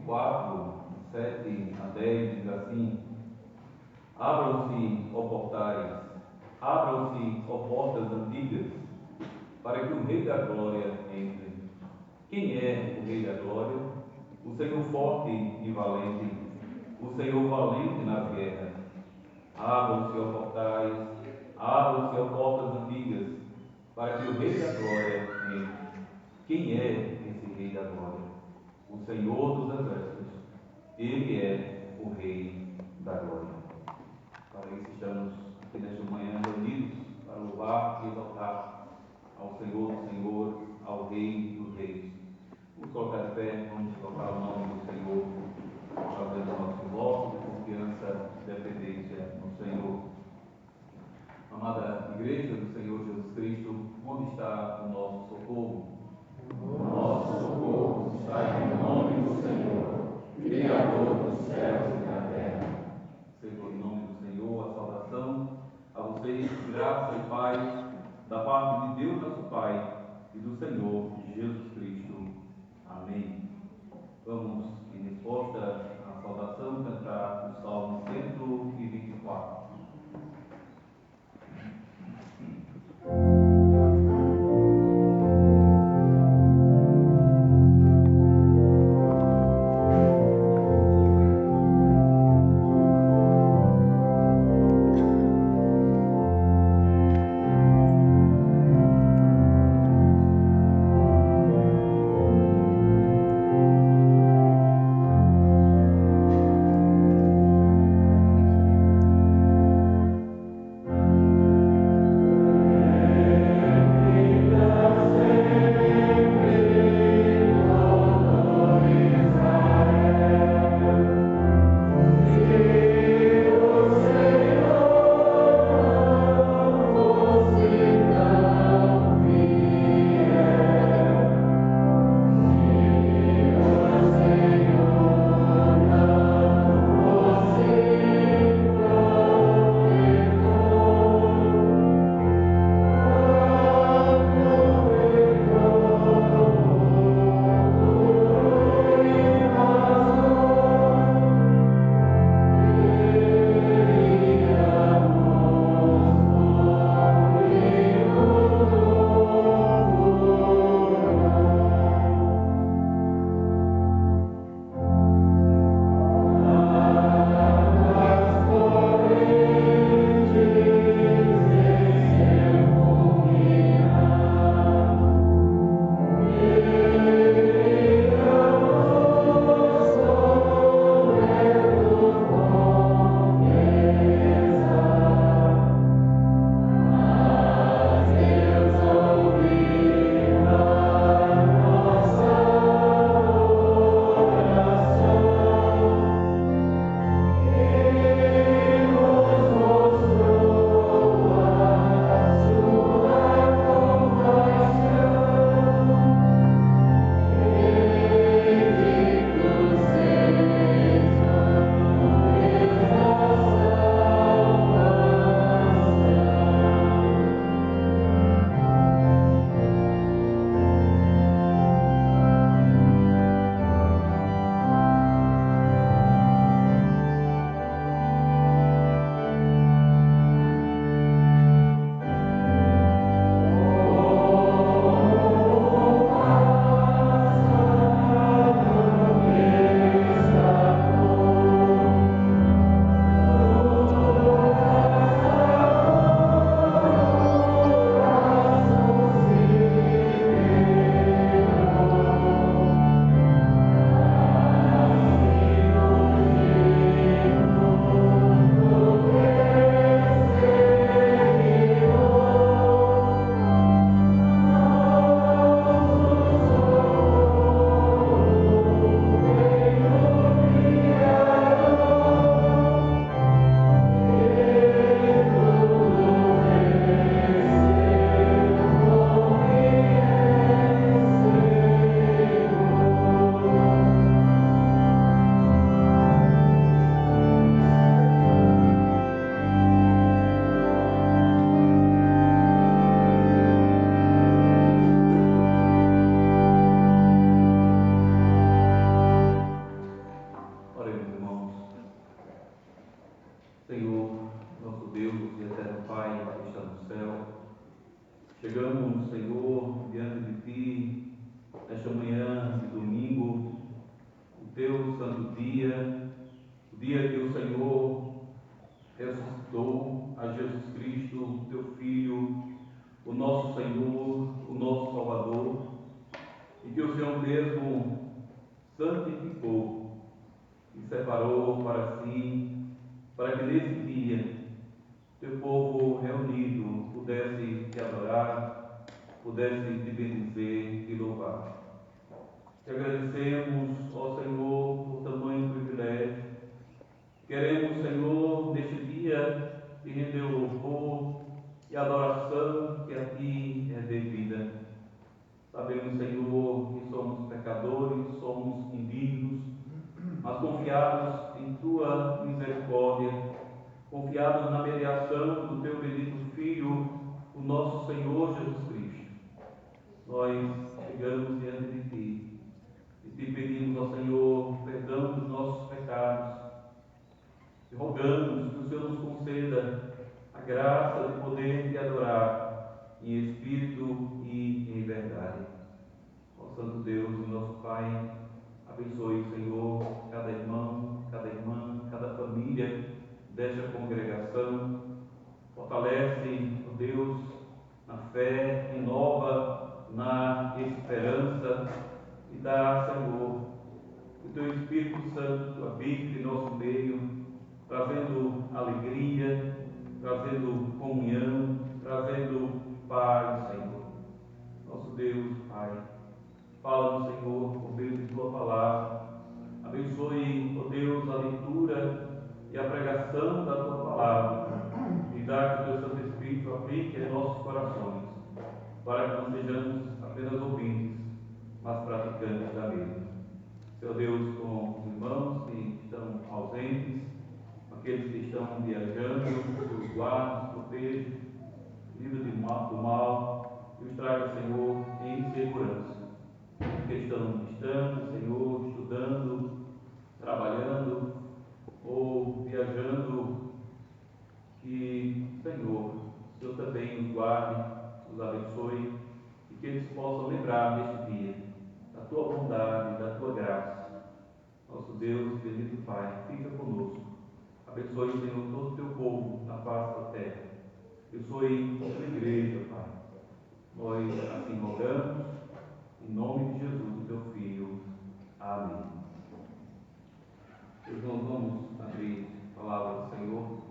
4, 7 a 10, diz assim: Abram-se, ó portais, abram-se, ó portas antigas, para que o Rei da Glória entre. Quem é o Rei da Glória? O Senhor forte e valente, o Senhor valente nas guerras. Abram-se, ó portais, abram-se, ó portas antigas, para que o Rei da Glória entre. Quem é esse Rei da Glória? O Senhor dos Exércitos. Ele é o Rei da Glória. Para isso estamos aqui nesta manhã reunidos para louvar e exaltar ao Senhor do Senhor, ao Rei dos Reis. Vamos colocar de pé, vamos colocar o nome do Senhor, fazendo o nosso voto de confiança e dependência no Senhor. Amada Igreja do Senhor Jesus Cristo, onde está o nosso socorro? O nosso socorro está em nome do Senhor, Criador dos céus e da terra. Seja em nome do Senhor a saudação a vocês, graça e paz, da parte de Deus nosso Pai e do Senhor Jesus Cristo. Amém. Vamos, em resposta à saudação, cantar o Salmo 124. Chegamos, Senhor, diante de Ti, nesta manhã de domingo, o Teu santo dia, o dia que o Senhor ressuscitou a Jesus Cristo, o Teu Filho, o nosso Senhor, o nosso Salvador, e que o Senhor mesmo santificou e separou para si, para que nesse dia Teu povo reunido pudesse Te adorar, pudesse Te bendizer e louvar. Te agradecemos, ó Senhor, por tamanho privilégio. Queremos, Senhor, neste dia, Te render o louvor e adoração que a Ti é devida. Sabemos, Senhor, que somos pecadores, somos indignos, mas confiados em Tua misericórdia, confiados na mediação do Teu bendito Filho, o nosso Senhor Jesus Cristo. Nós chegamos diante de Ti e Te pedimos, ó Senhor, perdão dos nossos pecados e rogamos que o Senhor nos conceda a graça de poder Te adorar em espírito e em verdade. Ó Santo Deus e nosso Pai, abençoe, Senhor, cada irmão, cada irmã, cada família desta congregação. Fortalece, ó Deus, na fé, renova na esperança e dá, Senhor, que o Teu Espírito Santo habite em nosso meio, trazendo alegria, trazendo comunhão, trazendo paz, Senhor. Nosso Deus, Pai, fala-nos, Senhor, por meio de Tua palavra. Abençoe, ó Deus, a leitura e a pregação da Tua palavra e dá que o Teu Santo Espírito aplique em nossos corações, para que não sejamos apenas ouvintes, mas praticantes da mesma. Seu Deus, com os irmãos que estão ausentes, aqueles que estão viajando, os guarda, os proteja, livre do mal, e os traga, Senhor, em segurança. Que estão distantes, Senhor, estudando, trabalhando ou viajando, que, Senhor, o Senhor também os guarde, os abençoe e que eles possam lembrar neste dia da Tua bondade, da Tua graça. Nosso Deus, bendito Pai, fica conosco. Abençoe, Senhor, todo o Teu povo na face da terra. Abençoe a Tua igreja, Pai. Nós assim rogamos, em nome de Jesus, o Teu Filho. Amém. Irmãos, vamos abrir a palavra do Senhor.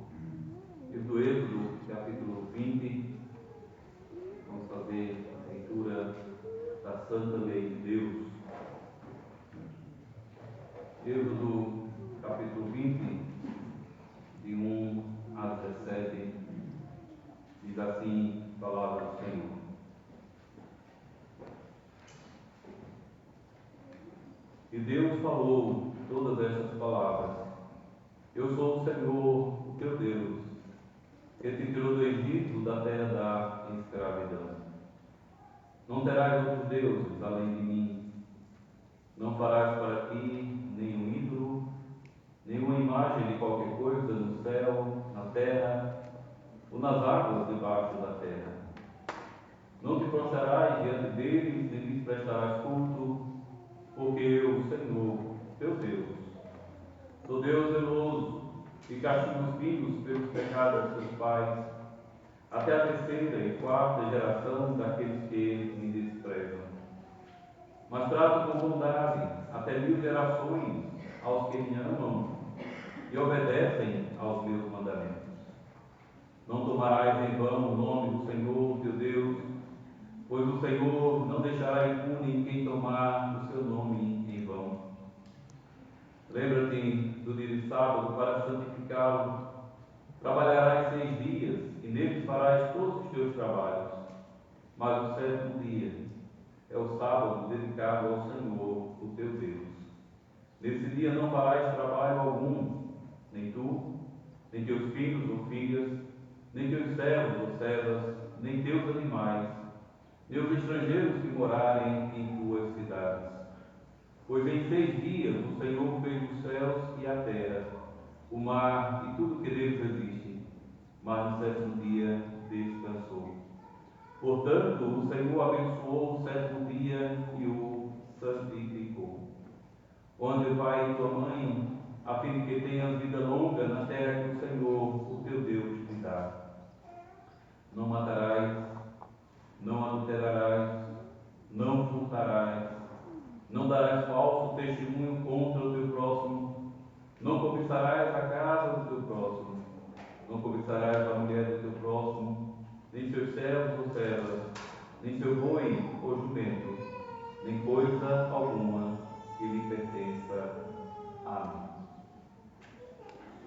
Livro do Êxodo, capítulo 20. Vamos fazer a leitura da Santa Lei de Deus. Êxodo, capítulo 20, de 1 a 17, diz assim a palavra do Senhor. E Deus falou todas estas palavras: Eu sou o Senhor, o teu Deus, que te tirou do Egito, da terra da escravidão. Não terás outros deuses além de mim. Não farás para ti nenhum ídolo, nenhuma imagem de qualquer coisa no céu, na terra ou nas águas debaixo da terra. Não te prostrarás diante deles, nem lhes prestarás culto, porque eu, Senhor, teu Deus, sou Deus zeloso, que castiga os filhos pelos pecados de seus pais, até a terceira e quarta geração daqueles que me desprezam. Mas trato com bondade até 1000 gerações aos que me amam e obedecem aos meus mandamentos. Não tomarás em vão o nome do Senhor, teu Deus, pois o Senhor não deixará impune quem tomar o seu nome em vão. Lembra-te do dia de sábado para santificá-lo. Trabalharás 6 dias e neles farás todos os teus trabalhos. Mas o 7º dia é o sábado dedicado ao Senhor, o teu Deus. Nesse dia não farás trabalho algum, nem tu, nem teus filhos ou filhas, nem teus servos ou servas, nem teus animais, nem os estrangeiros que morarem em tuas cidades. Pois em 6 dias o Senhor fez os céus e a terra, o mar e tudo que neles existe, mas no 7º dia descansou. Portanto, o Senhor abençoou o 7º dia e o santificou. Onde vai tua mãe, a fim de que tenhas vida longa na terra que o Senhor, o teu Deus, te dá. Não matarás, não adulterarás, não furtarás, não darás falso testemunho contra o teu próximo, não cobiçarás a casa do teu próximo, não cobiçarás a mulher do teu próximo, nem seus servos ou servas, nem seu boi ou jumento, nem coisa alguma que lhe pertença a mim.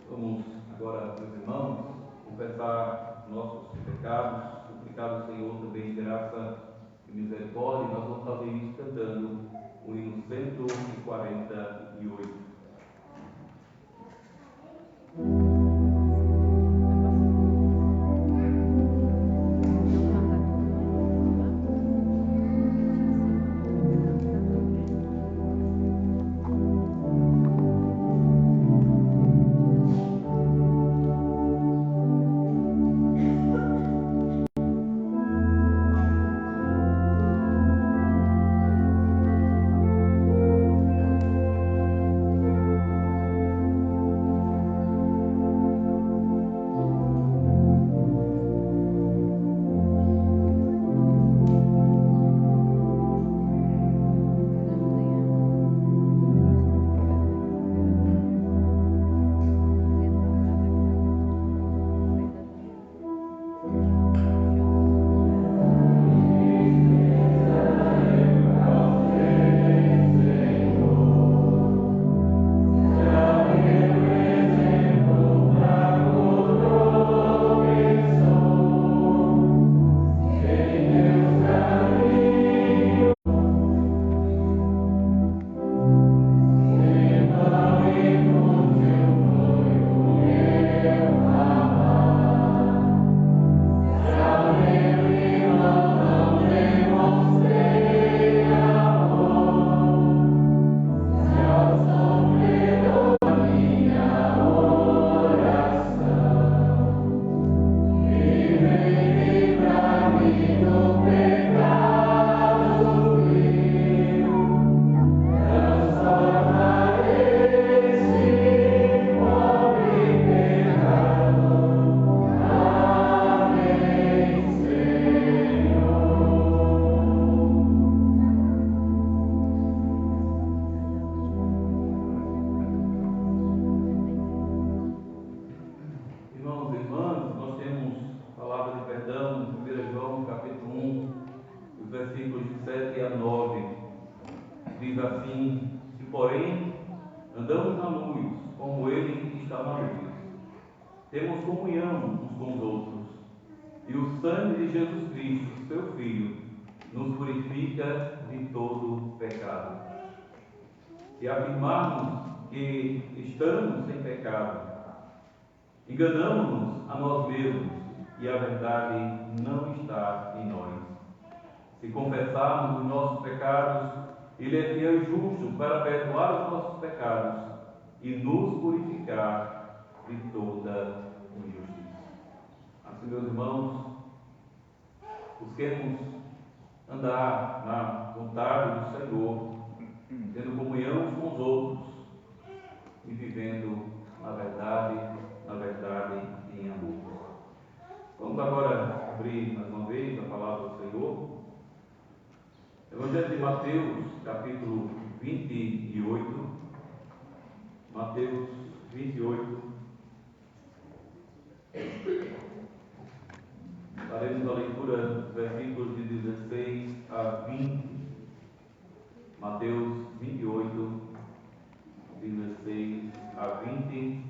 Vamos agora, meus irmãos, confessar nossos pecados, suplicar ao Senhor também graça e misericórdia, e nós vamos fazer isso cantando o hino 148. Irmãos e irmãs, nós temos a palavra de perdão em 1 João, capítulo 1, os versículos de 7 a 9. Diz assim: se porém andamos na luz, como Ele está na luz, temos comunhão uns com os outros, e o sangue de Jesus Cristo, seu Filho, nos purifica de todo pecado. Se afirmarmos que estamos sem pecado, enganamos-nos a nós mesmos e a verdade não está em nós. Se confessarmos os nossos pecados, Ele é fiel e justo para perdoar os nossos pecados e nos purificar de toda injustiça. Assim, meus irmãos, busquemos andar na vontade do Senhor, tendo comunhão uns com os outros e vivendo na verdade em amor. Vamos agora abrir mais uma vez a palavra do Senhor. Evangelho de Mateus, capítulo 28. Mateus 28. Faremos a leitura dos versículos de 16 a 20. Mateus 28, 16 a 20.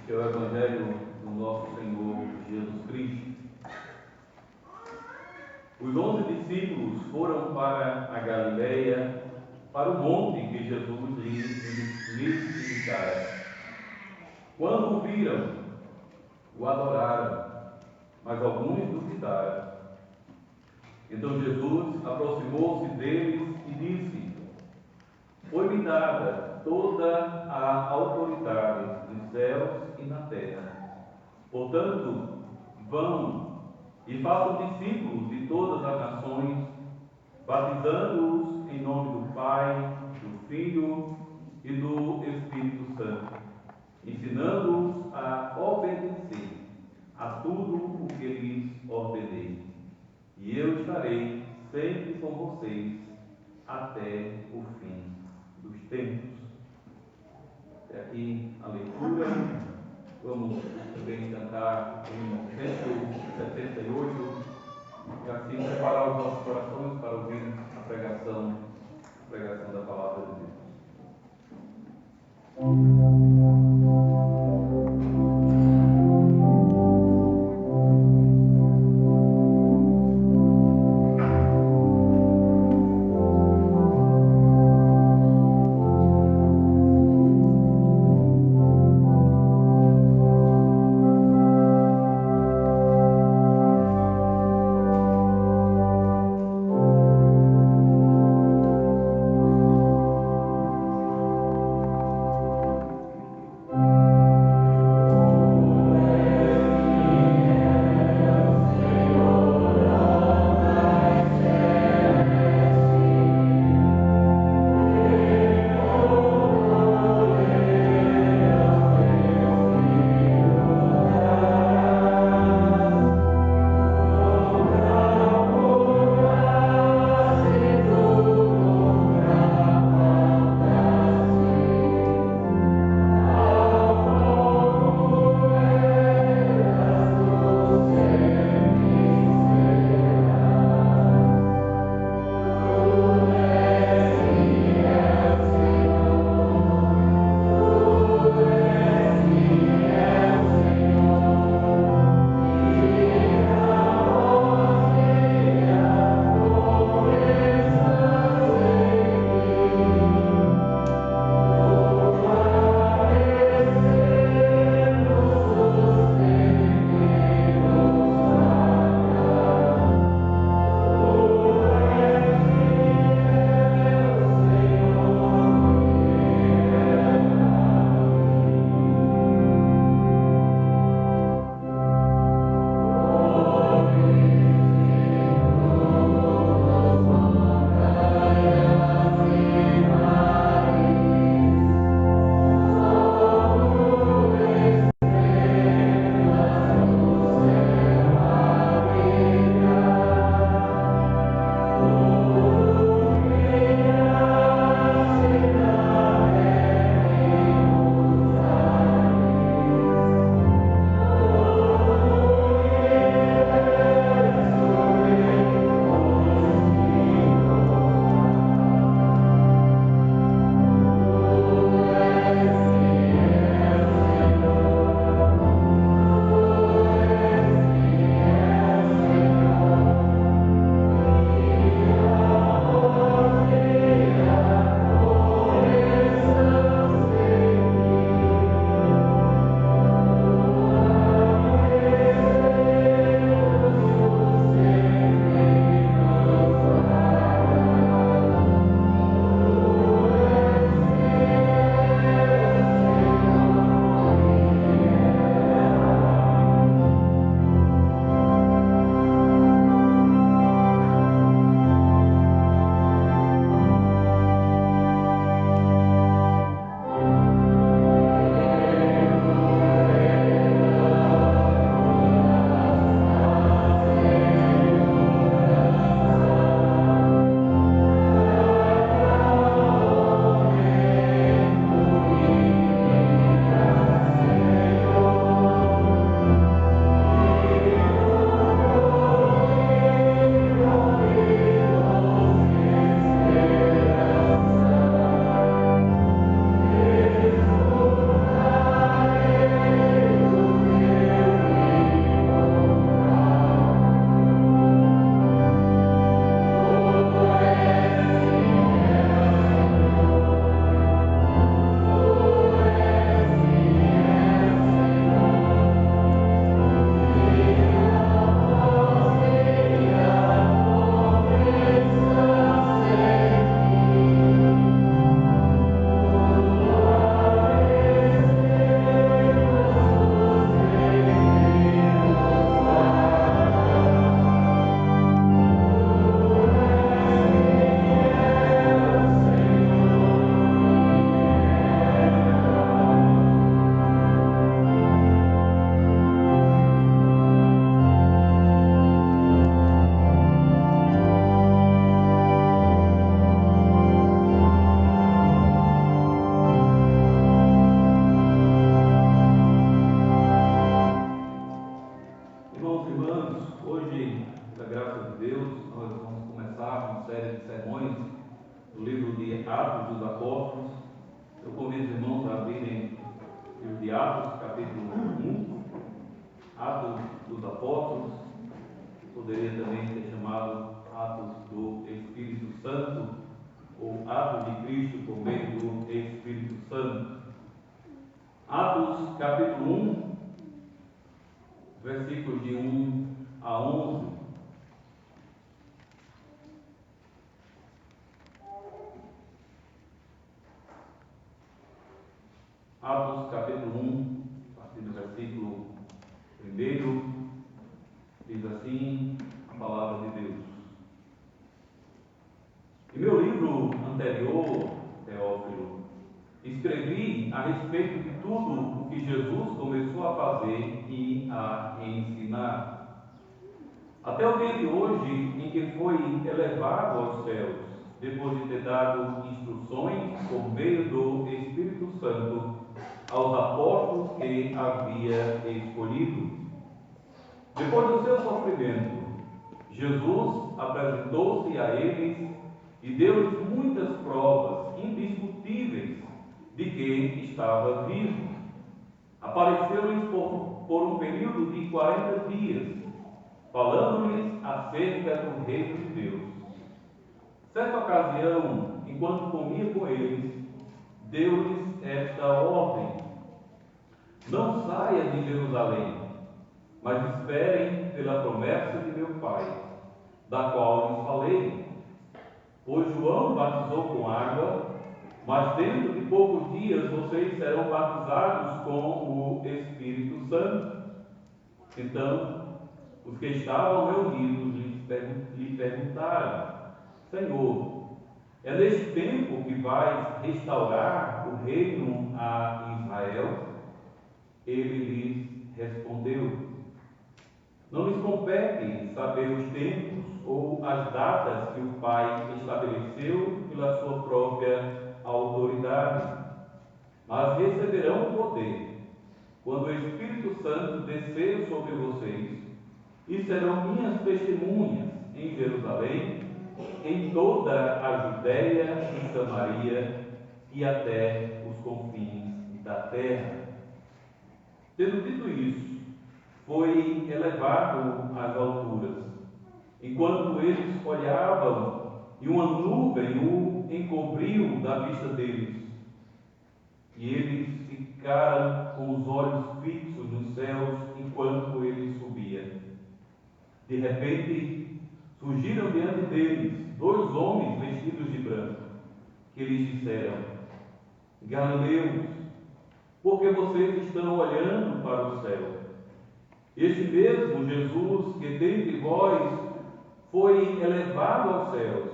Que é o Evangelho do nosso Senhor Jesus Cristo. Os 11 discípulos foram para a Galileia, para o monte que Jesus lhes indicara. Quando o viram, o adoraram, mas alguns duvidaram. Então Jesus aproximou-se deles e disse: foi-me dada toda a autoridade nos céus e na terra. Portanto, vão e façam discípulos de todas as nações, batizando-os em nome do Pai, do Filho e do Espírito Santo, ensinando-os a obedecer a tudo o que lhes ordenei. E eu estarei sempre com vocês até o fim dos tempos. Até aqui a leitura. Vamos também cantar o hino 178 e assim preparar os nossos corações para ouvir a pregação da palavra de Deus. Atos, capítulo 1, Atos dos Apóstolos, poderia também ser chamado Atos do Espírito Santo, ou Atos de Cristo por meio do Espírito Santo. Atos, capítulo 1, versículos de 1 a 11. Atos, capítulo 1, a partir do versículo 1, diz assim a palavra de Deus. Em meu livro anterior, Teófilo, escrevi a respeito de tudo o que Jesus começou a fazer e a ensinar, até o dia de hoje em que foi elevado aos céus, depois de ter dado instruções por meio do Espírito Santo aos apóstolos que havia escolhido. Depois do seu sofrimento, Jesus apresentou-se a eles e deu-lhes muitas provas indiscutíveis de que estava vivo. Apareceu-lhes por um período de 40 dias, falando-lhes acerca do reino de Deus. Certa ocasião, enquanto comia com eles, deu-lhes esta ordem: não saia de Jerusalém, mas esperem pela promessa de meu Pai, da qual lhes falei. Pois João batizou com água, mas dentro de poucos dias vocês serão batizados com o Espírito Santo. Então, os que estavam reunidos lhe perguntaram: Senhor, é neste tempo que vais restaurar o reino a Israel? Ele lhes respondeu: não lhes compete saber os tempos ou as datas que o Pai estabeleceu pela sua própria autoridade, mas receberão o poder quando o Espírito Santo descer sobre vocês, e serão minhas testemunhas em Jerusalém, em toda a Judéia e Samaria e até os confins da terra. Tendo dito isso, foi elevado às alturas, enquanto eles olhavam, e uma nuvem o encobriu da vista deles. E eles ficaram com os olhos fixos nos céus enquanto ele subia. De repente, surgiram diante deles 2 homens vestidos de branco, que lhes disseram: Galileus, por que vocês estão olhando para o céu? Este mesmo Jesus que dentre vós foi elevado aos céus,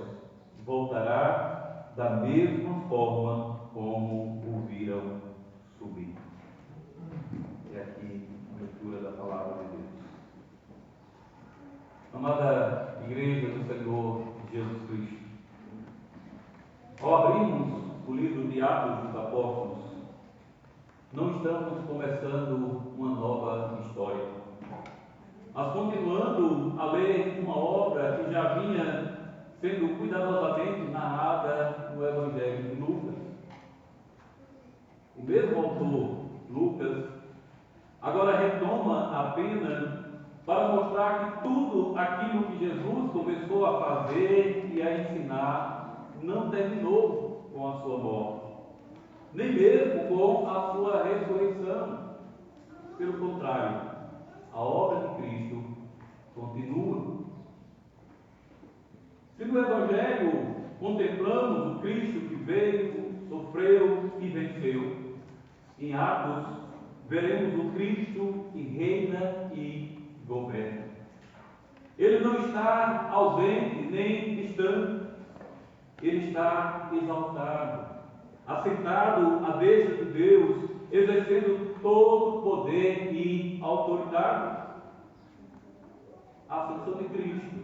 voltará da mesma forma como o viram subir. É aqui a leitura da palavra de Deus. Amada Igreja do Senhor Jesus Cristo, ao abrirmos o livro de Atos dos Apóstolos, não estamos começando uma nova história, mas continuando a ler uma obra que já vinha sendo cuidadosamente narrada no Evangelho de Lucas. O mesmo autor, Lucas, agora retoma a pena para mostrar que tudo aquilo que Jesus começou a fazer e a ensinar não terminou com a sua morte, nem mesmo com a sua ressurreição. Pelo contrário, a obra de Cristo continua. Se no Evangelho contemplamos o Cristo que veio, sofreu e venceu, em Atos veremos o Cristo que reina e governa. Ele não está ausente nem distante, ele está exaltado, assentado à destra de Deus, exercendo todo o poder e autoridade. A ascensão de Cristo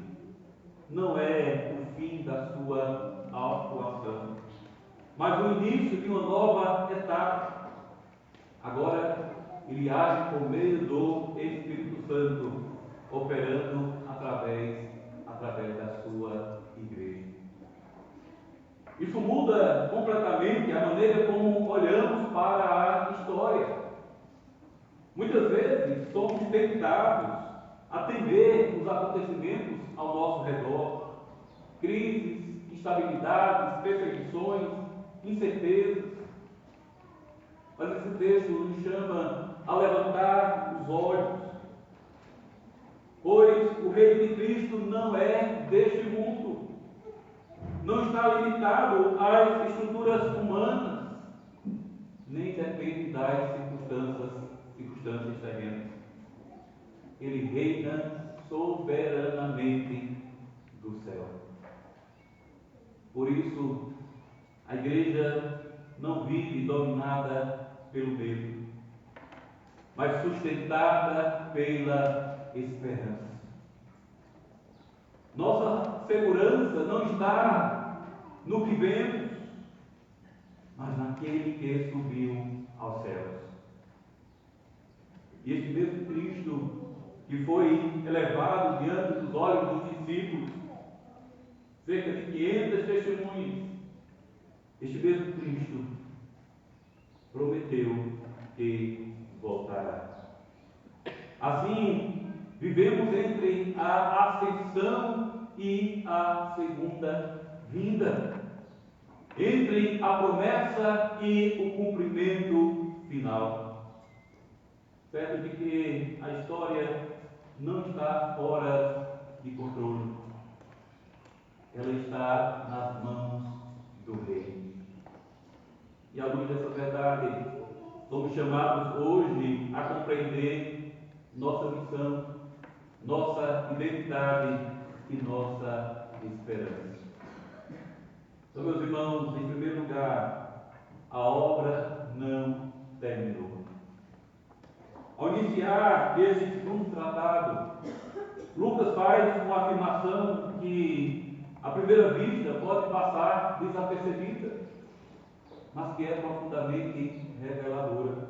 não é o fim da sua atuação, mas o início de uma nova etapa. Agora, ele age por meio do Espírito Santo, operando através da sua igreja. Isso muda completamente a maneira como olhamos para a história. Muitas vezes somos tentados a temer os acontecimentos ao nosso redor, crises, instabilidades, perseguições, incertezas. Mas esse texto nos chama a levantar os olhos, pois o reino de Cristo não é deste mundo, não está limitado às estruturas humanas, nem depende das circunstâncias terrenas. Ele reina soberanamente do céu. Por isso, a igreja não vive dominada pelo medo, mas sustentada pela esperança. Nossa segurança não está no que vemos, mas naquele que subiu aos céus. E este mesmo Cristo que foi elevado diante dos olhos dos discípulos, cerca de 500 testemunhas, este mesmo Cristo prometeu que voltará. Assim, vivemos entre a ascensão e a segunda vinda, entre a promessa e o cumprimento final. Certo de que a história não está fora de controle. Ela está nas mãos do Rei. E à luz dessa verdade, somos chamados hoje a compreender nossa missão, nossa identidade e nossa esperança. Então, meus irmãos, em primeiro lugar, a obra não terminou. Ao iniciar esse segundo tratado, Lucas faz uma afirmação que, à primeira vista, pode passar desapercebida, mas que é profundamente reveladora.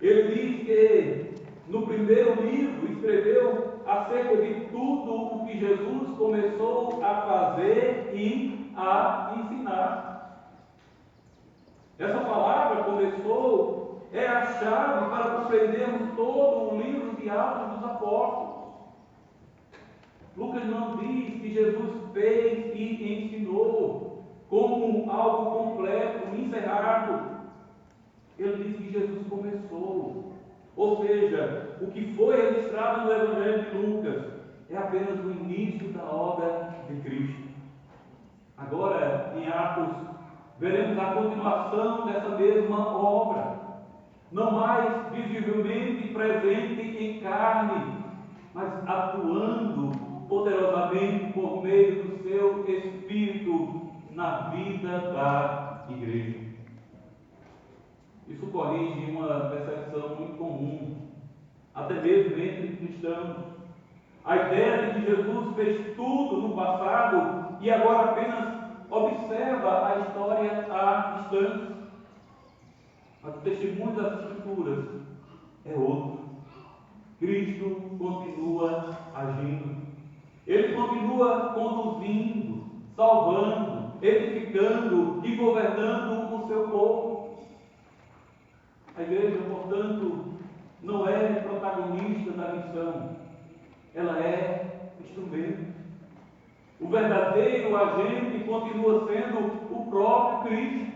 Ele diz que, no primeiro livro, escreveu acerca de tudo o que Jesus começou a fazer e a ensinar. Essa palavra começou é a chave para compreendermos todo o livro de Atos dos Apóstolos. Lucas não diz que Jesus fez e ensinou como algo completo, encerrado. Ele diz que Jesus começou. Ou seja, o que foi registrado no Evangelho de Lucas é apenas o início da obra de Cristo. Agora, em Atos, veremos a continuação dessa mesma obra, não mais visivelmente presente em carne, mas atuando poderosamente por meio do seu Espírito na vida da igreja. Isso corrige uma percepção muito comum, até mesmo entre cristãos. A ideia de que Jesus fez tudo no passado e agora apenas observa a história à distância. Mas o testemunho das Escrituras é outro. Cristo continua agindo. Ele continua conduzindo, salvando, edificando e governando o seu povo. A igreja, portanto, não é protagonista da missão, ela é instrumento. O verdadeiro agente continua sendo o próprio Cristo.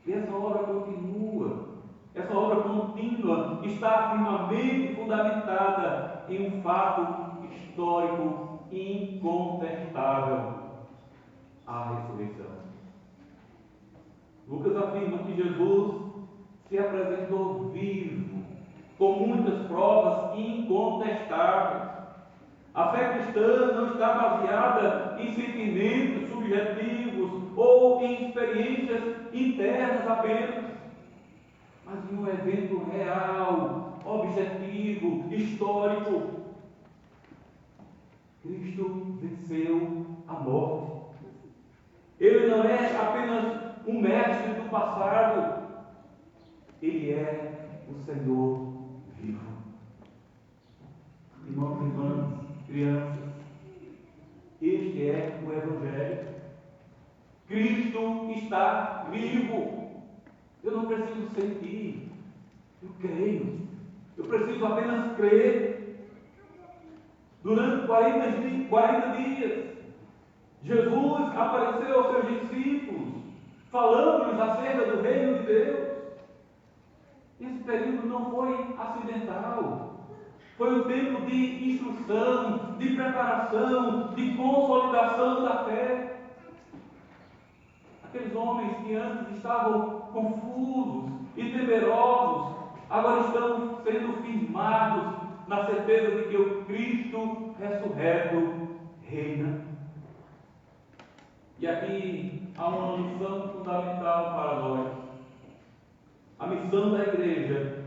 E essa obra continua, essa obra contínua está firmemente fundamentada em um fato histórico incontestável: a ressurreição. Lucas afirma que Jesus se apresentou vivo, com muitas provas incontestáveis. A fé cristã não está baseada em sentimentos subjetivos ou em experiências internas apenas, mas em um evento real, objetivo, histórico. Cristo venceu a morte. Ele não é apenas um mestre do passado, ele é o Senhor vivo. Irmãos e irmãs, crianças, este é o Evangelho. Cristo está vivo. Eu não preciso sentir, Eu creio. Eu preciso apenas crer. Durante 40 dias, Jesus apareceu aos seus discípulos, falando-lhes acerca do reino de Deus. Esse período não foi acidental. Foi um tempo de instrução, de preparação, de consolidação da fé. Aqueles homens que antes estavam confusos e temerosos, agora estão sendo firmados na certeza de que o Cristo ressurreto reina. E aqui há uma lição fundamental para nós. A missão da igreja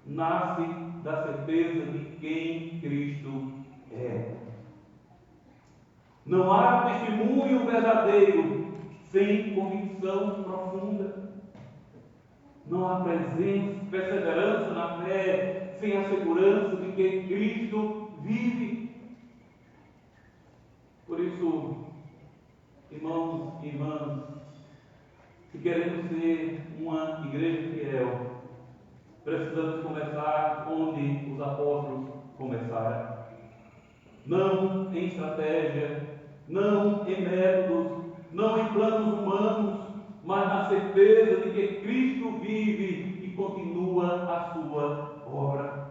nasce da certeza de quem Cristo é. Não há testemunho verdadeiro sem convicção profunda. Não há perseverança na fé sem a segurança de que Cristo vive. Por isso, irmãos e irmãs, se queremos ser uma igreja fiel, precisamos começar onde os apóstolos começaram. Não em estratégia, não em métodos, não em planos humanos, mas na certeza de que Cristo vive e continua a sua obra.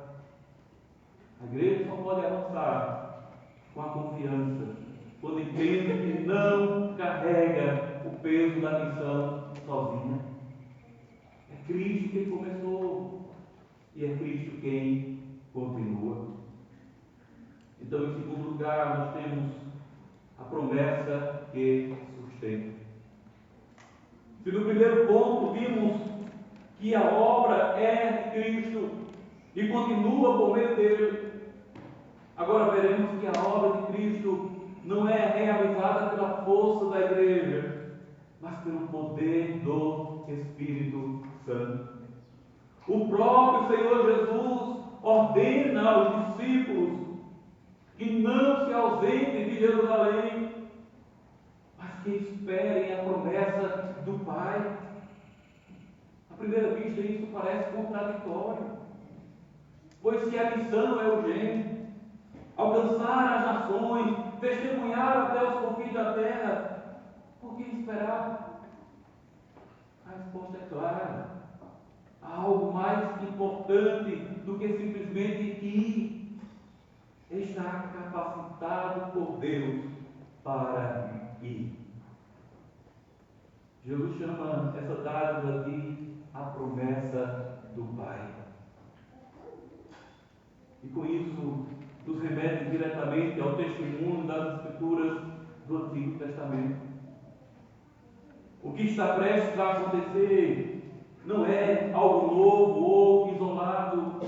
A igreja só pode avançar com a confiança, quando entende que não carrega o peso da missão sozinha. É Cristo quem começou e é Cristo quem continua. Então, em segundo lugar, nós temos a promessa que sustenta. Se no primeiro ponto vimos que a obra é de Cristo e continua por meio dele, agora veremos que a obra de Cristo não é realizada pela força da igreja, mas pelo poder do Espírito Santo. O próprio Senhor Jesus ordena aos discípulos que não se ausentem de Jerusalém, mas que esperem a promessa do Pai. À primeira vista isso parece contraditório, pois se a missão é urgente, alcançar as nações, testemunhar até os confins da terra, por que esperar? A resposta é clara. Há algo mais importante do que simplesmente ir. Estar capacitado por Deus para ir. Jesus chama essa dádiva de a promessa do Pai. E com isso nos remete diretamente ao testemunho das Escrituras do Antigo Testamento. O que está prestes a acontecer não é algo novo ou isolado,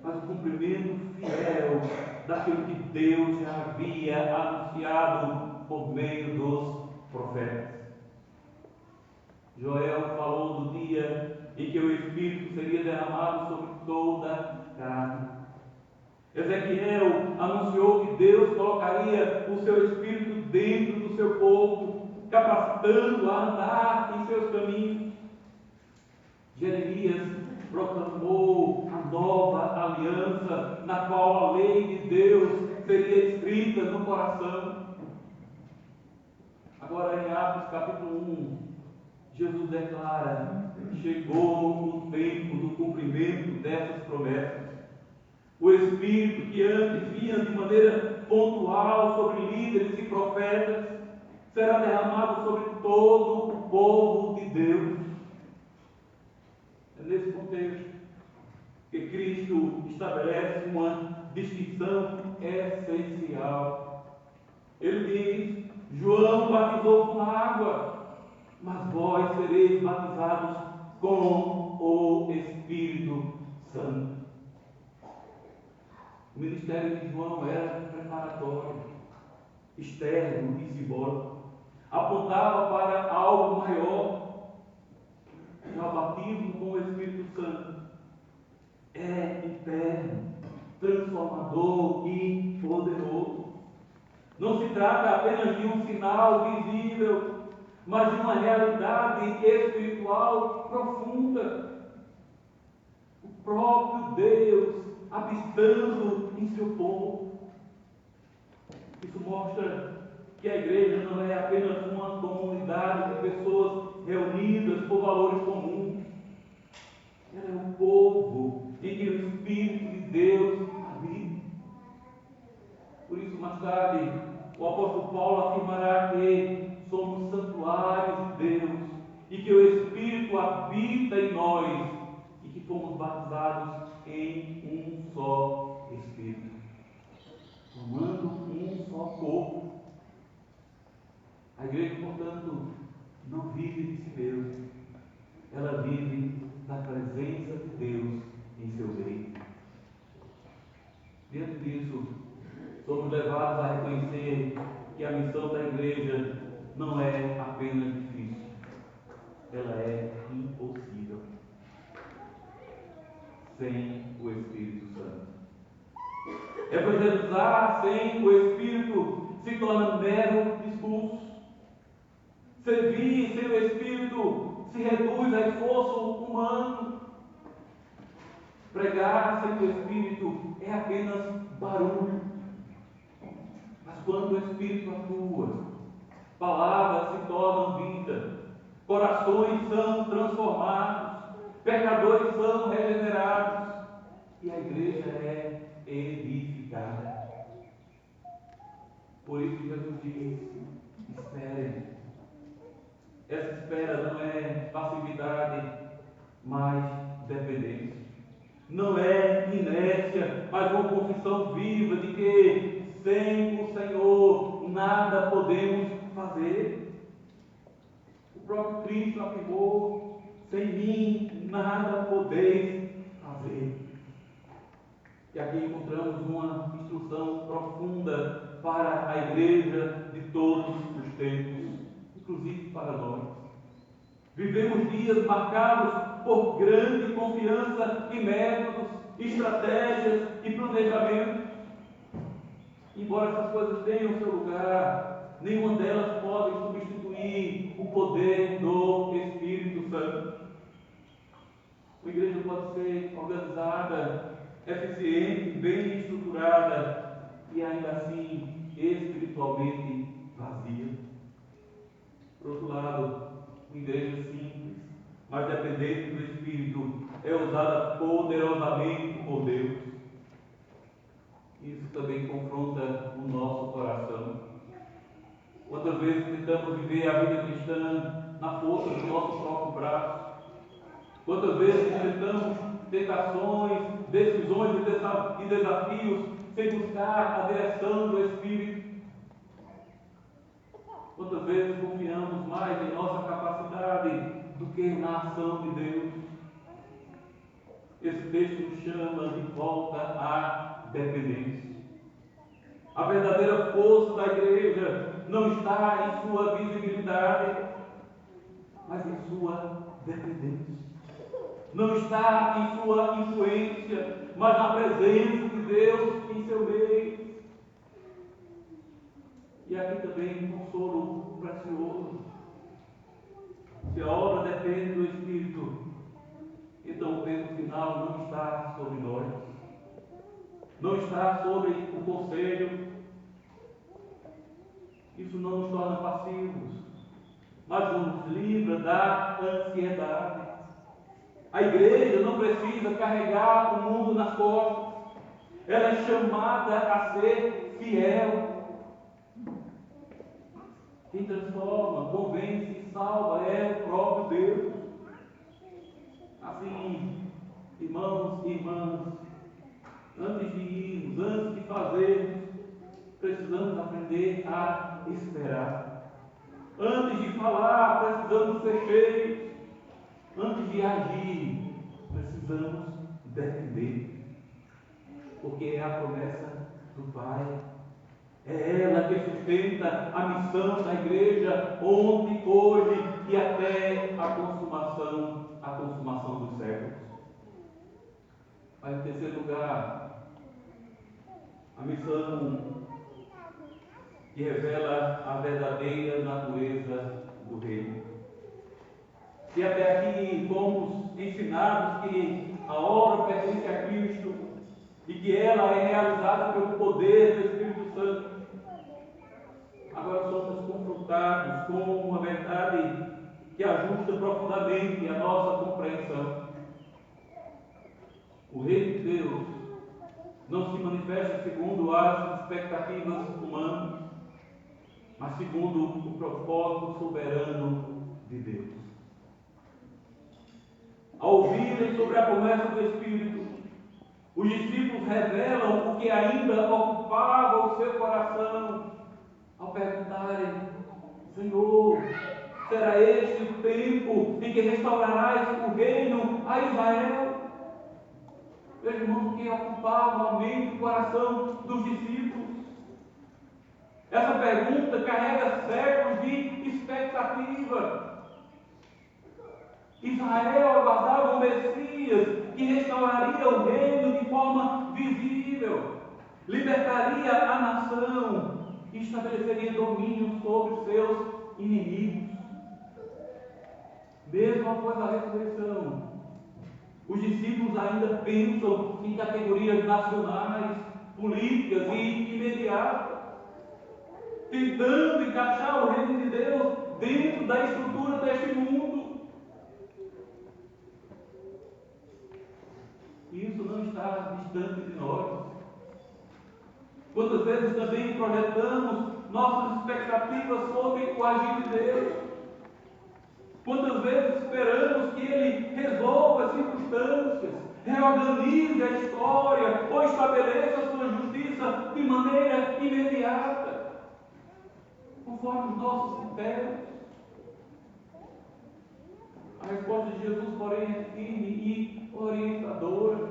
mas o cumprimento fiel daquilo que Deus já havia anunciado por meio dos profetas. Joel falou do dia em que o Espírito seria derramado sobre toda a carne. Ezequiel anunciou que Deus colocaria o seu Espírito dentro do seu povo, capacitando a andar em seus caminhos. Jeremias proclamou a nova aliança, na qual a lei de Deus seria escrita no coração. Agora, em Atos capítulo 1, Jesus declara: chegou o tempo do cumprimento dessas promessas. O Espírito que antes vinha de maneira pontual sobre líderes e profetas, será derramado sobre todo o povo de Deus. É nesse contexto que Cristo estabelece uma distinção essencial. Ele diz: João batizou com água, mas vós sereis batizados com o Espírito Santo. O ministério de João era preparatório, externo e simbólico. Apontava para algo maior. Já o batismo com o Espírito Santo é interno, transformador e poderoso. Não se trata apenas de um sinal visível, mas de uma realidade espiritual profunda. próprio Deus habitando em seu povo. Isso mostra que a igreja não é apenas uma comunidade de pessoas reunidas por valores comuns. Ela é um povo em que o Espírito de Deus habita. Por isso, mais tarde, o apóstolo Paulo afirmará que somos santuários de Deus e que o Espírito habita em nós e que fomos batizados em um só Espírito, formando um só corpo. A igreja, portanto, não vive de si mesma, ela vive da presença de Deus em seu meio. Diante disso, somos levados a reconhecer que a missão da igreja não é apenas difícil, ela é impossível sem o Espírito Santo. Evangelizar sem o Espírito se torna mero discurso. Servir sem o Espírito se reduz a esforço humano. Pregar sem o Espírito é apenas barulho. Mas quando o Espírito atua, palavras se tornam vida, corações são transformados, pecadores são regenerados e a igreja é edificada. Por isso Jesus diz: esperem. Essa espera não é passividade, mas dependência. Não é inércia, mas uma confissão viva de que sem o Senhor nada podemos fazer. O próprio Cristo afirmou: sem mim nada podeis fazer. E aqui encontramos uma instrução profunda para a igreja de todos os tempos, inclusive para nós. Vivemos dias marcados por grande confiança em métodos, estratégias e planejamentos. Embora essas coisas tenham seu lugar, nenhuma delas pode substituir o poder do Espírito Santo. A igreja pode ser organizada, eficiente, bem estruturada e ainda assim espiritualmente vazia. Por outro lado, uma igreja simples, mas dependente do Espírito, é usada poderosamente por Deus. Isso também confronta o nosso coração. Quantas vezes tentamos viver a vida cristã na força do nosso próprio braço? Quantas vezes enfrentamos tentações, decisões e desafios sem buscar a direção do Espírito? Quantas vezes confiamos mais em nossa capacidade do que na ação de Deus? Esse texto nos chama de volta à dependência. A verdadeira força da igreja não está em sua visibilidade, mas em sua dependência. Não está em sua influência, mas na presença de Deus em seu meio. E aqui também um consolo precioso. Se a obra depende do Espírito, então o peso final não está sobre nós, não está sobre o conselho. Isso não nos torna passivos, mas nos livra da ansiedade. A igreja não precisa carregar o mundo nas costas. Ela é chamada a ser fiel. Quem transforma, convence e salva é o próprio Deus. Assim, irmãos e irmãs, antes de irmos, antes de fazermos, precisamos aprender a esperar. Antes de falar, precisamos ser cheios. Antes de agir, precisamos depender. Porque é a promessa do Pai. É ela que sustenta a missão da igreja ontem, hoje e até a consumação dos séculos. Mas em terceiro lugar, a missão que revela a verdadeira natureza do reino. Se até aqui fomos ensinados que a obra e que ela é realizada pelo poder do Espírito Santo. Agora somos confrontados com uma verdade que ajusta profundamente a nossa compreensão. O Reino de Deus não se manifesta segundo as expectativas humanas, mas segundo o propósito soberano de Deus. Ao ouvirem sobre a promessa do Espírito, os discípulos revelam o que ainda ocupava o seu coração ao perguntarem: Senhor, será este o tempo em que restaurarás o reino a Israel? Meus irmãos, que ocupava a mente e o coração dos discípulos. Essa pergunta carrega séculos de expectativa. Israel aguardava o Messias que restauraria o reino de forma visível, libertaria a nação e estabeleceria domínio sobre seus inimigos. Mesmo após a ressurreição, os discípulos ainda pensam em categorias nacionais, políticas e imediatas, tentando encaixar o reino de Deus dentro da estrutura deste mundo. Isso não está distante de nós. Quantas vezes também projetamos nossas expectativas sobre o agir de Deus? Quantas vezes esperamos que Ele resolva as circunstâncias, reorganize a história ou estabeleça a sua justiça de maneira imediata, conforme os nossos critérios? A resposta de Jesus, porém, é firme e orientadora.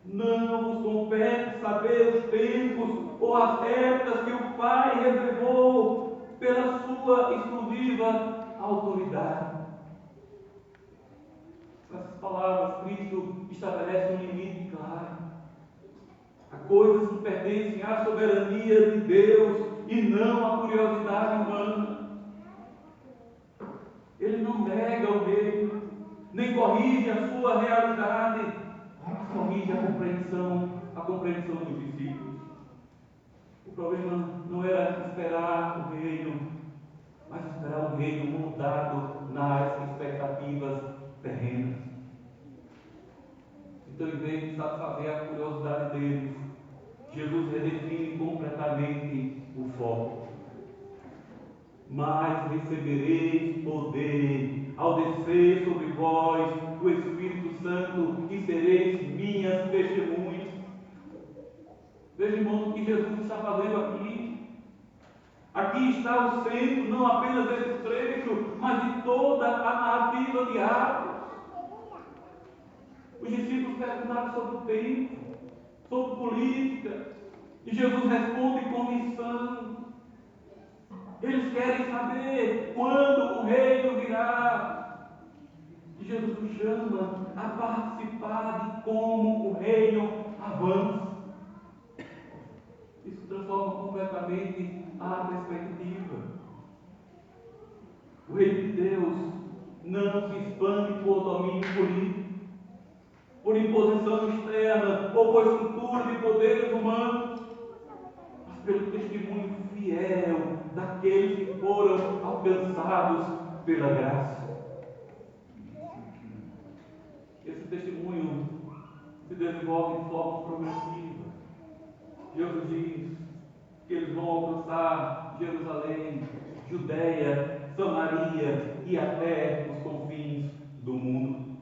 Não vos compete saber os tempos ou as épocas que o Pai reservou pela sua exclusiva autoridade. Com essas palavras, Cristo estabelece um limite claro. Há coisas que pertencem à soberania de Deus e não à curiosidade humana. Ele não nega o reino, nem corrige a sua realidade, mas corrige a compreensão dos discípulos. O problema não era esperar o reino, mas esperar um reino moldado nas expectativas terrenas. Então, em vez de satisfazer a curiosidade deles, Jesus redefine completamente o foco. Mas recebereis poder ao descer sobre vós o Espírito Santo e sereis minhas testemunhas. Veja, irmãos, o que Jesus está fazendo aqui. Aqui está o centro, não apenas desse trecho, mas de toda a narrativa de Atos. Os discípulos perguntaram sobre o tempo, sobre política, e Jesus responde com missão. Eles querem saber quando o reino virá. E Jesus os chama a participar de como o reino avança. Isso transforma completamente a perspectiva. O reino de Deus não se expande por domínio político, por imposição externa ou por estrutura de poderes humanos, mas pelo testemunho fiel daqueles que foram alcançados pela graça. Esse testemunho se desenvolve de forma progressiva. Jesus diz que eles vão alcançar Jerusalém, Judeia, Samaria e até os confins do mundo.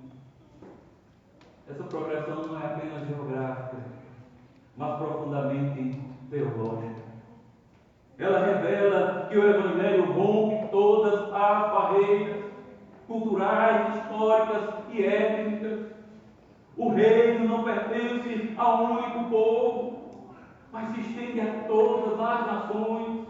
Essa progressão não é apenas geográfica, mas profundamente teológica. Ela revela que o Evangelho rompe todas as barreiras culturais, históricas e étnicas. O reino não pertence a um único povo, mas se estende a todas as nações.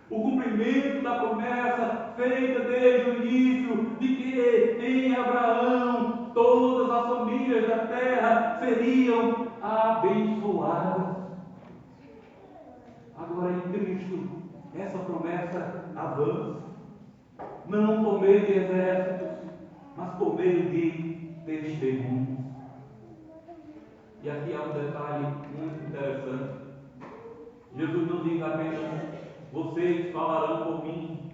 O cumprimento da promessa feita desde o início de que em Abraão todas as famílias da terra seriam abençoadas. Agora em Cristo, essa promessa avança, não por meio de exércitos, mas por meio de testemunhos. E aqui há um detalhe muito interessante. Jesus não diz apenas: vocês falarão por mim,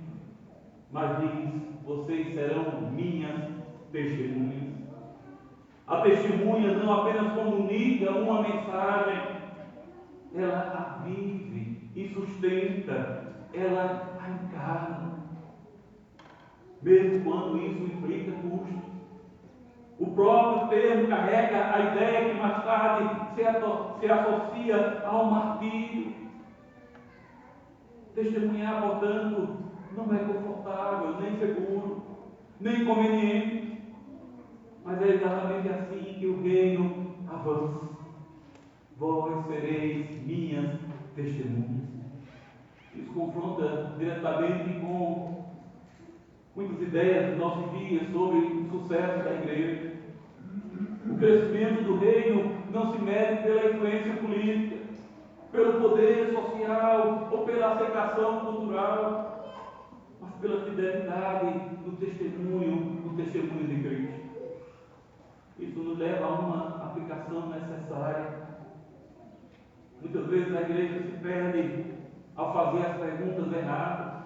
mas diz: vocês serão minhas testemunhas. A testemunha não apenas comunica uma mensagem, ela a vive e sustenta, ela a encarna, mesmo quando isso implica custo. O próprio termo carrega a ideia que mais tarde se associa ao martírio. Testemunhar, portanto, não é confortável, nem seguro, nem conveniente, mas é exatamente assim que o reino avança. Vós sereis minhas testemunhas. Isso confronta diretamente com muitas ideias dos nossos dias sobre o sucesso da igreja. O crescimento do reino não se mede pela influência política, pelo poder social ou pela aceitação cultural, mas pela fidelidade no testemunho de Cristo. Isso nos leva a uma aplicação necessária. Muitas vezes a igreja se perde ao fazer as perguntas erradas.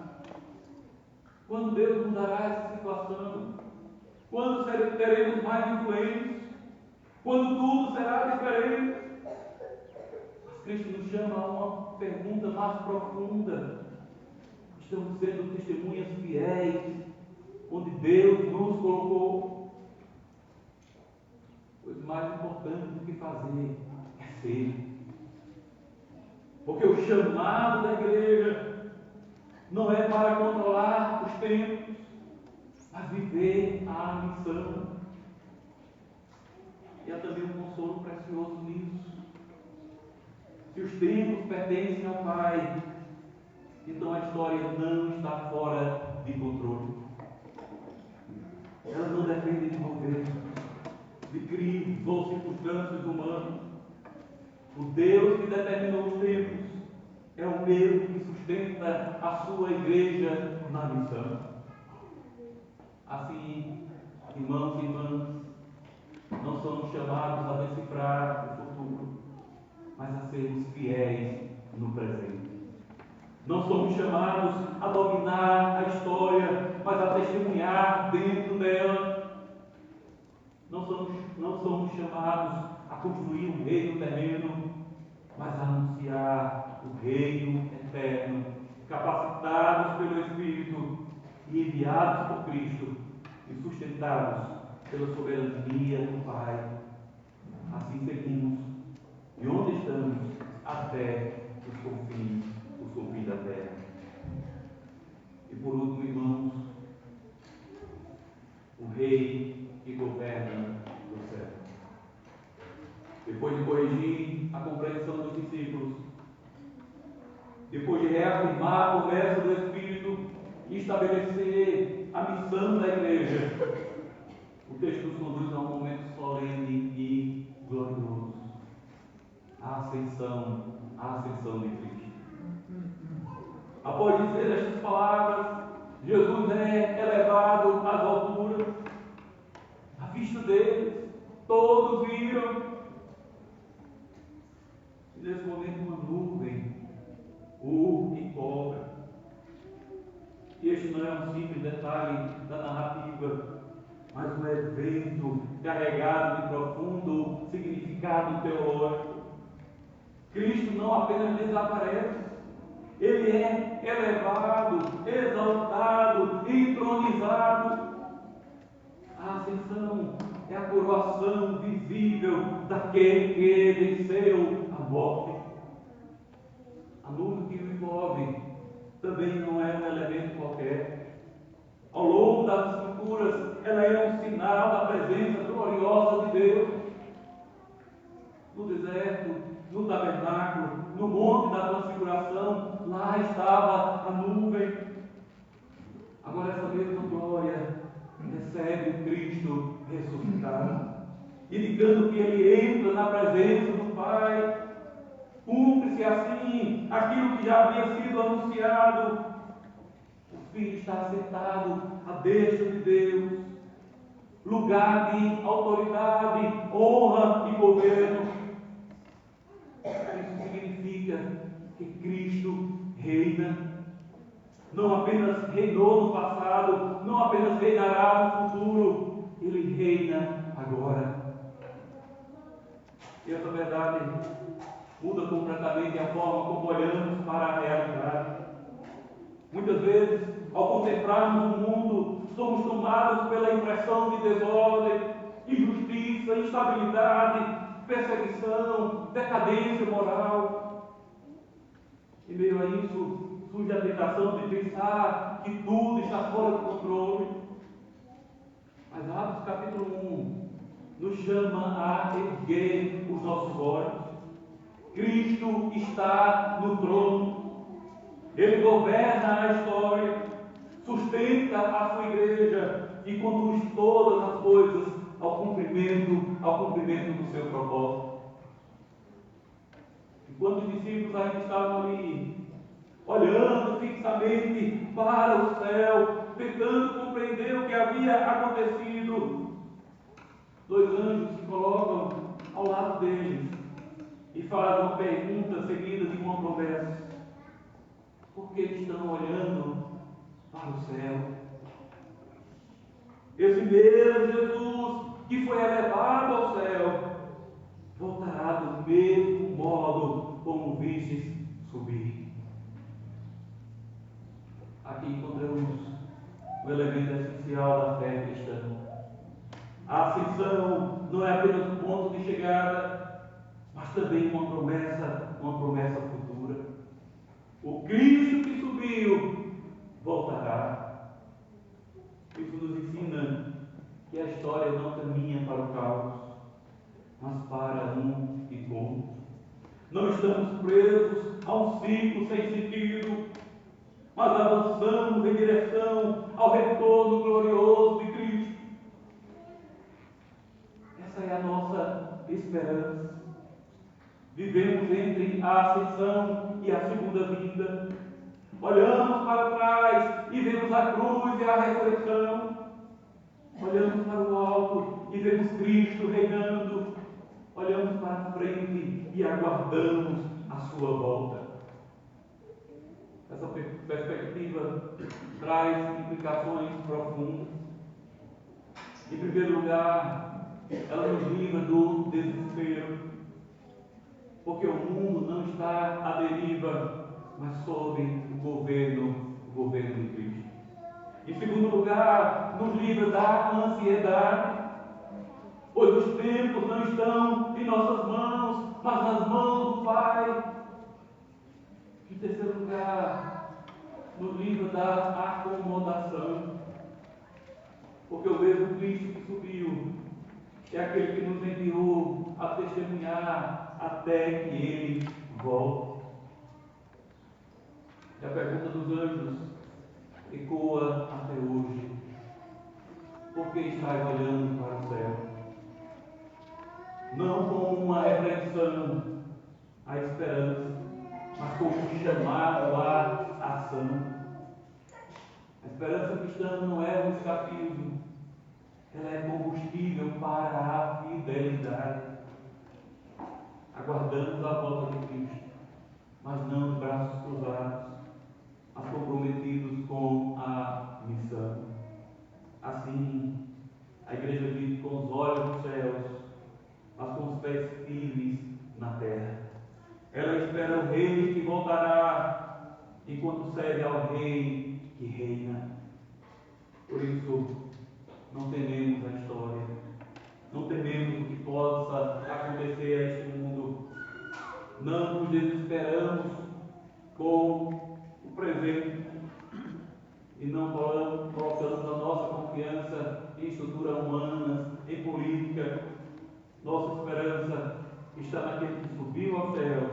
Quando Deus mudará essa situação? Quando teremos mais influência? Quando tudo será diferente? Mas Cristo nos chama a uma pergunta mais profunda. Estamos sendo testemunhas fiéis, onde Deus nos colocou. Pois mais importante do que fazer é ser. Porque o chamado da igreja não é para controlar os tempos, mas viver a missão. E há também um consolo precioso nisso. Se os tempos pertencem ao Pai, então a história não está fora de controle. Ela não depende de governo, de crises ou circunstâncias humanas. O Deus que determinou os tempos é o mesmo que sustenta a sua igreja na missão. Assim, irmãos e irmãs, não somos chamados a decifrar o futuro, mas a sermos fiéis no presente. Não somos chamados a dominar a história, mas a testemunhar dentro dela. Não somos chamados a construir um reino terreno, mas a anunciar o reino eterno, capacitados pelo Espírito e enviados por Cristo e sustentados pela soberania do Pai. Assim seguimos de onde estamos até os confins da terra. E por último, irmãos, o Rei que governa do céu. Depois de corrigir a compreensão dos discípulos, depois de reafirmar a promessa do Espírito e estabelecer a missão da igreja, o texto nos conduz a um momento solene e glorioso. A ascensão de Cristo. Após dizer estas palavras, Jesus é elevado às alturas. À vista deles, todos viram. E nesse momento uma nuvem o encobre. E este não é um simples detalhe da narrativa, mas um evento carregado de profundo significado teológico. Cristo não apenas desaparece, Ele é elevado, exaltado, entronizado. A ascensão é a coroação visível daquele que venceu a morte. A nuvem que o envolve também não é um elemento qualquer. Ao longo das Escrituras, ela é um sinal da presença gloriosa de Deus. No deserto, no tabernáculo, no monte da transfiguração, lá estava a nuvem. Agora essa mesma glória recebe o Cristo ressuscitado, indicando que ele entra na presença do Pai. Cumpre-se assim aquilo que já havia sido anunciado. O Filho está sentado à destra de Deus, lugar de autoridade, honra e governo. que Cristo reina. Não apenas reinou no passado, não apenas reinará no futuro, Ele reina agora. E essa verdade muda completamente a forma como olhamos para a realidade. Muitas vezes, ao contemplarmos o mundo, somos tomados pela impressão de desordem, injustiça, instabilidade, perseguição, decadência moral. Em meio a isso, surge a tentação de pensar que tudo está fora do controle. Mas Atos capítulo 1 nos chama a erguer os nossos olhos. Cristo está no trono. Ele governa a história, sustenta a sua igreja e conduz todas as coisas ao cumprimento do seu propósito. Enquanto os discípulos ainda estavam ali, olhando fixamente para o céu, tentando compreender o que havia acontecido, dois anjos se colocam ao lado deles e fazem uma pergunta seguida de uma promessa. Por que estão olhando para o céu? Esse mesmo Jesus que foi elevado ao céu voltará do mesmo modo como vistes subir. Aqui encontramos o elemento essencial da fé cristã. A ascensão não é apenas um ponto de chegada, mas também uma promessa futura. O Cristo que subiu voltará. Isso nos ensina que a história não caminha para o caos, mas para um encontro. Não estamos presos a um ciclo sem sentido, mas avançamos em direção ao retorno glorioso de Cristo. Essa é a nossa esperança. Vivemos entre a ascensão e a segunda vinda. Olhamos para trás e vemos a cruz e a ressurreição. Olhamos para o alto e vemos Cristo reinando. Olhamos para frente e aguardamos a sua volta. Essa perspectiva traz implicações profundas. Em primeiro lugar, ela nos livra do desespero, porque o mundo não está à deriva, mas sob o governo de Cristo. Em segundo lugar, nos livra da ansiedade, pois os tempos não estão em nossas mãos, mas nas mãos do Pai. Em terceiro lugar, nos livra da acomodação, porque o mesmo Cristo que subiu é aquele que nos enviou a testemunhar até que Ele volte. E a pergunta dos anjos ecoa até hoje: por que estáis olhando para o céu? Não com uma repreensão à esperança, mas com um chamado à ação. A esperança cristã não é um escapismo, ela é combustível para a fidelidade. Aguardamos a volta de Cristo, mas não de braços cruzados, mas comprometidos com a missão. Assim, a igreja vive com os olhos nos céus, mas com os pés firmes na terra. Ela espera o Rei que voltará, enquanto serve ao Rei que reina. Por isso, não tememos a história, não tememos o que possa acontecer a este mundo, não nos desesperamos com o presente e não colocamos a nossa confiança em estruturas humanas, em política. Nossa esperança está naquele que subiu aos céus.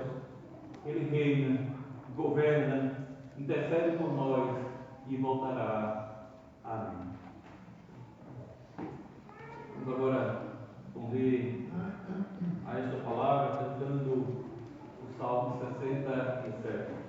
Ele reina, governa, intercede por nós e voltará. Amém. Vamos agora responder a esta palavra cantando o Salmo 67.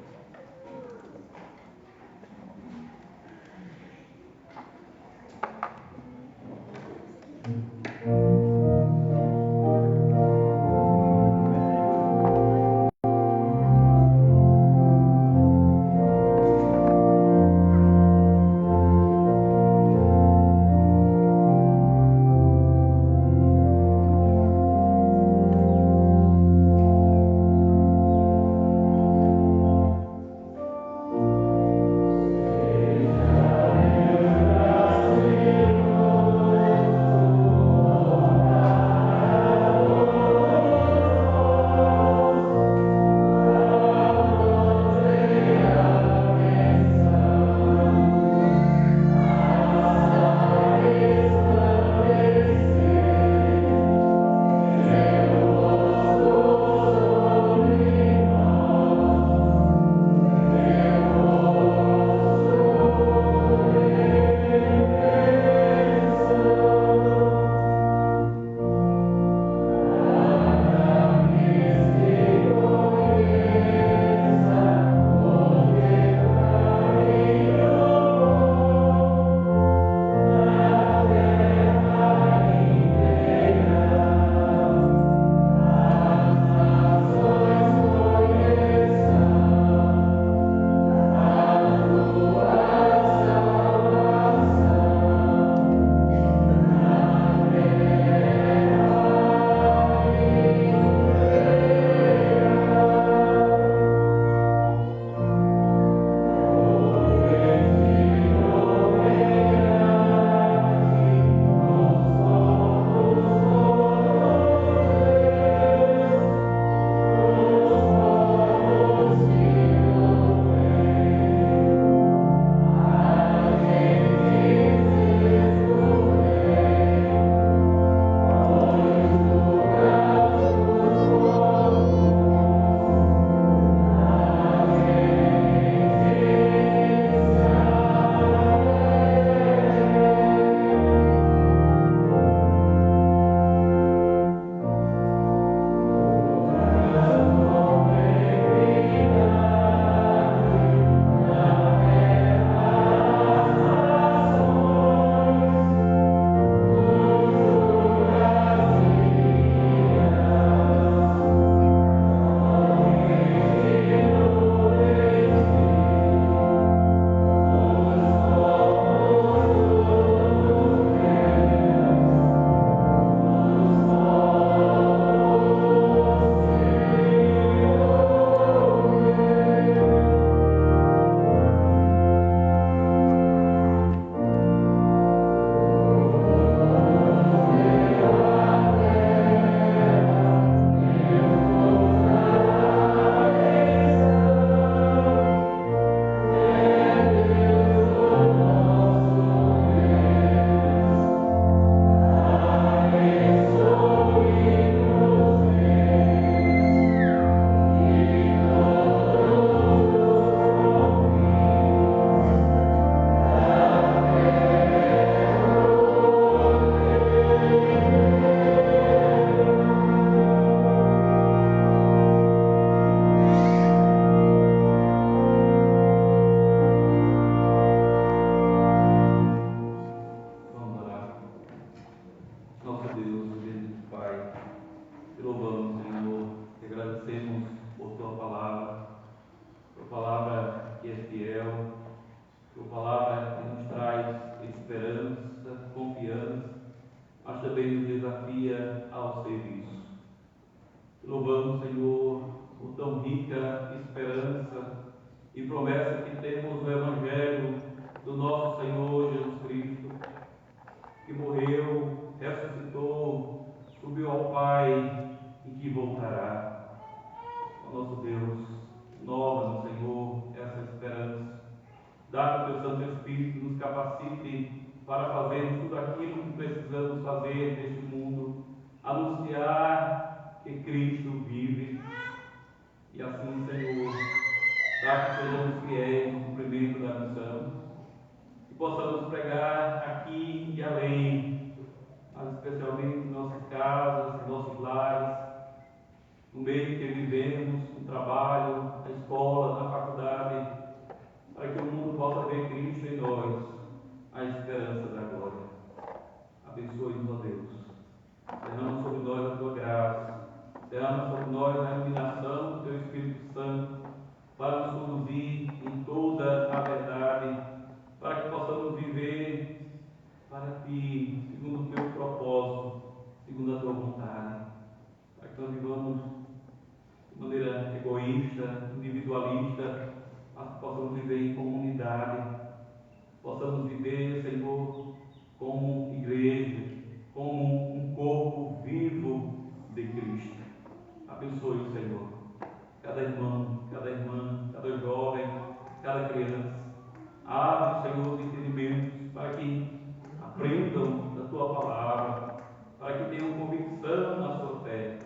Deus, bendito Pai, te louvamos, Senhor, te agradecemos por tua palavra que é fiel, tua palavra que nos traz esperança, confiança, mas também nos desafia ao serviço. Te louvamos, Senhor, por tão rica esperança e promessa que temos no Evangelho do nosso Senhor Jesus Cristo, que morreu, ressuscitou, subiu ao Pai e que voltará. Ó nosso Deus, nova-nos, Senhor, essa esperança. Dá que o teu Santo Espírito nos capacite para fazermos tudo aquilo que precisamos fazer neste mundo, anunciar que Cristo vive. E assim, Senhor, dá que sejamos fiéis no cumprimento da missão, que possamos pregar aqui e além, mas especialmente em nossas casas, em nossos lares, no meio que vivemos, no trabalho, na escola, na faculdade, para que o mundo possa ver Cristo em nós, a esperança da glória. Abençoe-nos, ó Deus. Derrama sobre nós a tua graça, derrama sobre nós a iluminação do teu Espírito Santo, para nos conduzir em toda a verdade, para que possamos viver para ti, segundo o teu propósito, segundo a tua vontade, para que nós vivamos de maneira egoísta, individualista, mas que possamos viver em comunidade, possamos viver, Senhor, como igreja, como um corpo vivo de Cristo. Abençoe, Senhor, cada irmão, cada irmã, cada jovem, cada criança. Abre, Senhor, os entendimentos para que aprendam da tua palavra, para que tenham convicção na sua fé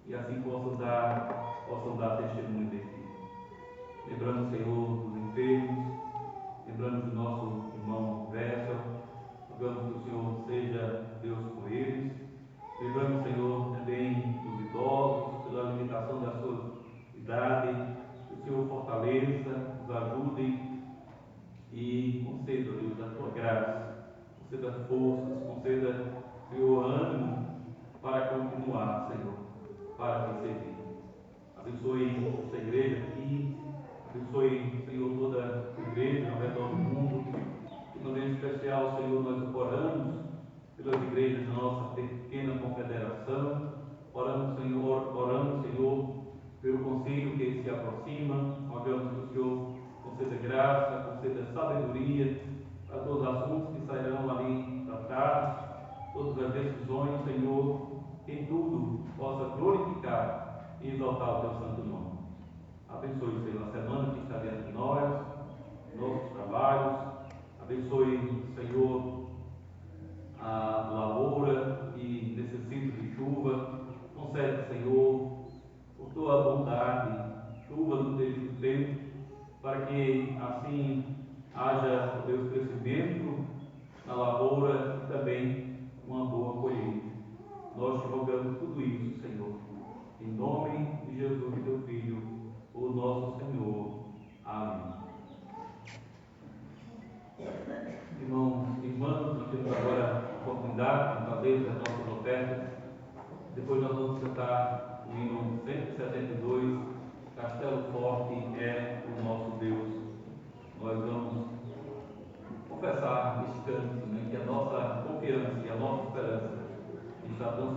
e assim possam dar testemunho de ti. Lembrando, Senhor, dos enfermos, lembrando do nosso irmão Vessel, rogamos que o Senhor seja Deus com eles. Lembrando, Senhor, também dos idosos, pela limitação da sua idade, que o Senhor fortaleça, nos ajude e conceda, Deus, a tua graça, conceda forças, conceda, Senhor, ânimo para continuar, Senhor, para te servir. Abençoe essa igreja aqui, abençoe, Senhor, toda a igreja ao redor do mundo. De maneira especial, Senhor, nós oramos pelas igrejas da nossa pequena confederação, oramos, Senhor, pelo conselho que se aproxima, rogamos que o Senhor conceda graça, conceda sabedoria para todos os assuntos que sairão ali tratados, todas as decisões, Senhor, que em tudo possa glorificar e exaltar o teu santo nome. Abençoe, Senhor, a semana que está diante de nós, nossos trabalhos. Abençoe, Senhor, a lavoura que necessita de chuva. Concede, Senhor, por tua bondade, chuva no devido tempo, para que assim haja, Deus, crescimento na lavoura e também uma boa colheita. Nós te rogamos tudo isso, Senhor, em nome de Jesus, teu Filho, o nosso Senhor. Amém. Irmãos e irmãs, nós temos agora a oportunidade de fazer as nossas ofertas. Depois nós vamos cantar o hino 172, Castelo Forte é o nosso Deus. Nós vamos confessar este canto, né, que a nossa confiança e a nossa esperança está tão